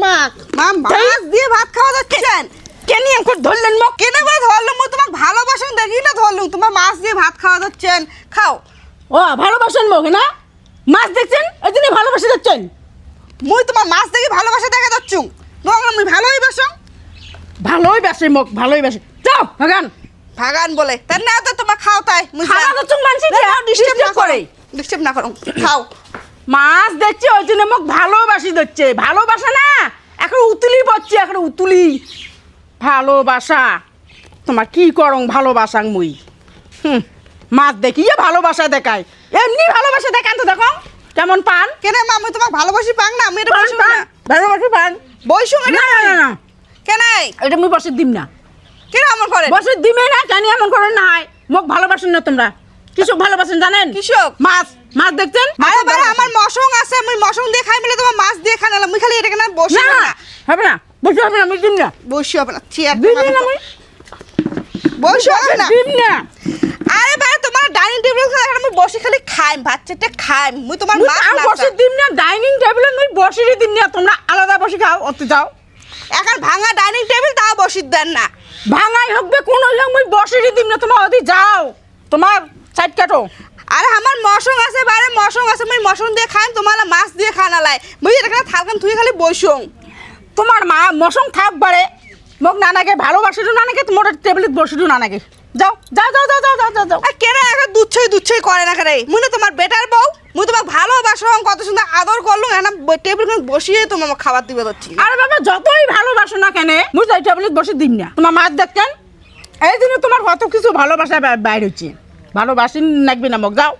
তোমাক মাম মাছ দিয়ে ভাত খাওয়া যাচ্ছেন কেন এমন ধরলেন মক? কেন করে ধরলুম মুই তোমাক ভালোবাসুন দেখি না ধরলুম তোমার মাছ দিয়ে ভাত খাওয়া যাচ্ছেন খাও ও ভালোবাসেন মক না? মাছ দেখছেন ওই জন্য ভালোবাসে যাচ্ছেন। মুই তোমার মাছ দেখি ভালোবাসা দেখা যাচ্ছু তোমাকে মুই ভালোই বাসো ভালোই বাসে মক, ভালোই বাসে। যাও ভাগান ভাগান বলে তার না তো তোমার খাও তাই মুই খাওয়া যাচ্ছুন মানছি ডিস্টার্ব না করে করে। ডিস্টার্ব না করো খাও মাছ দেখছে ওই জন্য মক ভালোবাসি দিচ্ছে। ভালোবাসা না এখন উতুলি পড়ছি, এখন উতুলি ভালোবাসা। তোমার কি করং ভালোবাসাং মুই? মাছ দেখিয়ে ভালোবাসা দেখায়, এমনি ভালোবাসা দেখান তো দেখো কেমন পান। কেন মা আমি তোমাক ভালোবাসি পাং না আমি এটা বসি না ভালোবাসি পান বইসু না না না না কেন এটা মুই বসে দিম না। কেন এমন করে বসে দিমে না কেন এমন করে না হয়? মোক ভালোবাসেন না তোমরা? কৃষক ভালোবাসেন জানেন? কৃষক? মাছ মাছ দেখছেন? আরে বাবা আমার মশং আছে মুই মশং দিয়ে খাই মিলে তোমার মাছ দিয়ে খানালাম মুই খালি এটা কেন বসি না না হবে না, বসে হবে না, আমি দিম না। বসি হবে না চেয়ার দিম না মুই, বসি হবে না দিম না। আরে ভাই তোমার ডাইনিং টেবিল খাই আমি বসে খালি খাই ভাত চেটে খাই মুই তোমার মুই মাছ তাও না বসে দিম না, ডাইনিং টেবিলে মুই বসে দিম না। তোমরা আলাদা বসে খাও, অত যাও। এখন ভাঙা ডাইনিং টেবিল তাও বসি দেন না ভাঙাই হবে কোন হোক মুই বসে দিম না। তোমার অতি যাও, তোমার সাইড কাটো। আরে আমার মশং আছে বাইরে মশং আছে মুই মশং দিয়ে খাই তোমার মাছ দিয়ে খানালাই মুই এটা কেন থালকান তুই খালি বসং তোমার মা মশং থাক বারে মোক নানাকে ভালোবাসে তো নানাকে তোমার টেবিলে বসে দিও নানাকে। যাও যাও যাও যাও যাও যাও যাও যাও। আর কেন এখন দুচ্ছই করে না কেন মুই না তোমার বেটার বউ মুই তোমার ভালোবাসো কত সুন্দর আদর করলুম এখন টেবিল বসিয়ে তোমার খাবার দিবে হচ্ছি আরে বাবা যতই ভালোবাসো না কেন মুই যাই টেবিলে বসে দিম না। তোমার মাছ দেখছেন এই জন্য তোমার কত কিছু ভালোবাসা বাইরে হচ্ছে। ভালোবাসি নাকবি না মোক, যাও।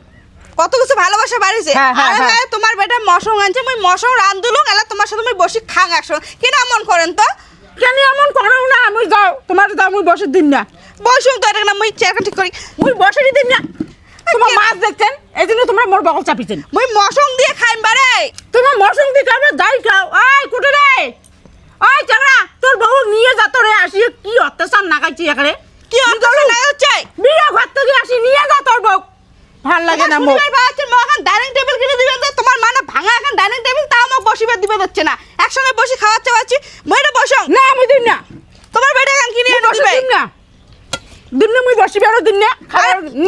কত কিছু ভালোবাসা বাড়িছে হ্যাঁ, হ্যাঁ, আরে হ্যাঁ। ভাই তোমার বেটা মশং আনছে মুই মশং রান্ধুলুম এলা তোমার সাথে মুই বসি খাং একসঙ্গে কেন এমন করেন তো কেন এমন করো না? আমি যাও তোমার যাও, মুই বসে দিম না। বসুন তো এটা না মুই চেয়ারখান ঠিক করি মুই বসে দিম না। তোমার মাছ দেখছেন এই জন্য তোমরা মোর বগল চাপিছেন। মুই মশং দিয়ে খাইম বারে তোমার মরসুম দিয়ে খাবে যাই খাও। আয় কুটে রে, আয় চাকরা তোর বউ নিয়ে যা তোরে আসিয়ে কি অত্যাচার নাগাইছি এখানে। কি অন্তর না হচ্ছে বিয়ে ঘর থেকে আসি নিয়ে যা তোর বউ। ভাল লাগে না মোক। বাচ্চার মা এখন ডাইনিং টেবিল কিনে দিবেন তো তোমার মা না ভাঙা এখন ডাইনিং টেবিল তাও মোক বসিবে দিবে হচ্ছে না একসঙ্গে বসে খাওয়াচ্ছে পাচ্ছি মুই এটা বসং না আমি দিম না, তোমার বেটা এখন কিনে মুই বসে বসবে দিম না। দিম না মুই বসিবে আর দিম না।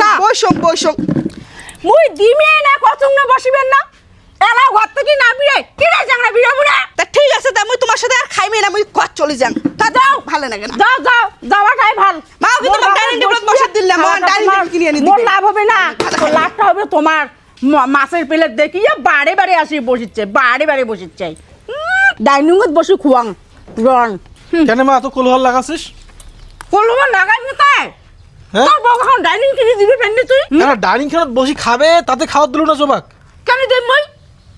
না বসং মুই দিমে না কচুং না বসিবেন না। এলা ঘর থেকে না বিয়ে কি রে চাকরা বিয়ে মুনা। তা ঠিক আছে তা মুই তোমার সাথে আর খাইমি না মুই কত চলে যান তা যাও ভালো লাগে না যাও যাও যাওয়াটাই ভাল। মা, ওকে তোমার ডাইনিং টেবিলে বসে দিলাম, আমার ডাইনিং টেবিল কিনে এনে দিবে। মোর লাভ হবে না, তোর লাভটা হবে তোমার। মাছের প্লেট দেখিয়ে বারে বারে আসি বসিচ্ছে, বারে বারে বসিচ্ছে। ডাইনিংত বসে খুয়াং রন কেন মা এত কোলাহল লাগাছিস? করলো লাগাই না তাই। হ্যাঁ? তোর বউ এখন ডাইনিং কিনে দিবি পেন্ডে তুই কেন ডাইনিং খানাত বসি খাবে তাতে খাওয়ার দিল না জবাক? কেন দেব মই?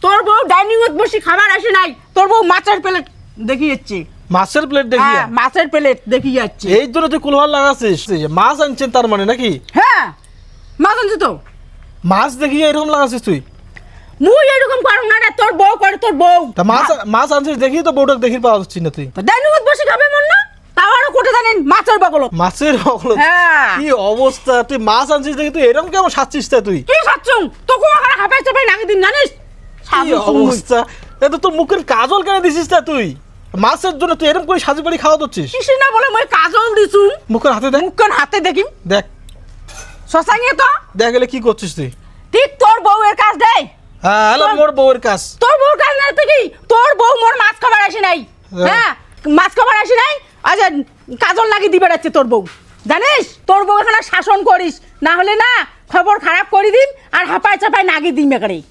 তোর বউ ডাইনিংত বসে খাবার আসে নাই, তোর বউ মাছের প্লেট দেখি যাচ্ছে। মাছের প্লেট দেখি হ্যাঁ মাছের প্লেট দেখি যাচ্ছে। এই জন্য তুই কোলাহল লাগাছিস যে মাছ আনছেন তার মানে নাকি? হ্যাঁ মাছ আনছি তো। মাছ দেখিয়ে এরকম লাগাছিস তুই? মুই এরকম পারো না রে, তোর বউ করে তোর বউ। তা মাছ আনছিস দেখি তো বউটাকে দেখি পাওয়া যাচ্ছি না তুই। ডাইনিংত বসে খাবে মন না, তাও আরো কোটে জানেন মাছের বগল। মাছের বগল? হ্যাঁ। কি অবস্থা, তুই মাছ আনছিস দেখি তুই এরকম কেমন সাচ্ছিস তা তুই? কি সাচ্ছুং তোকে ওখানে হাঁপাই চাপাই নাকি দিন জানিস? কি অবস্থা, এটা তোর মুখের কাজল কেন দিছিস তা তুই? মাছের জন্য তুই এরকম করে সাজি বাড়ি খাওয়া দিচ্ছিস? কিসে না বলে মই কাজল দিছু মুখের হাতে দেখ, মুখখান হাতে দেখিম দেখ শশাঙ্গে তো দেখ গেলে কি করছিস তুই? ঠিক তোর বউয়ের কাজ দেয়। হ্যাঁ এলাম মোর বউয়ের কাজ। তোর বউর কাজ না কি? তোর বউ মোর মাছ খাবার আসে নাই। হ্যাঁ মাছ খাবার আসে নাই, আজ কাজল লাগি দিবে যাচ্ছে তোর বউ। জানিস তোর বউ এখানে শাসন করিস, না হলে না খবর খারাপ করে দিম আর হাঁপায় চাপায় নাগি দিম একারে।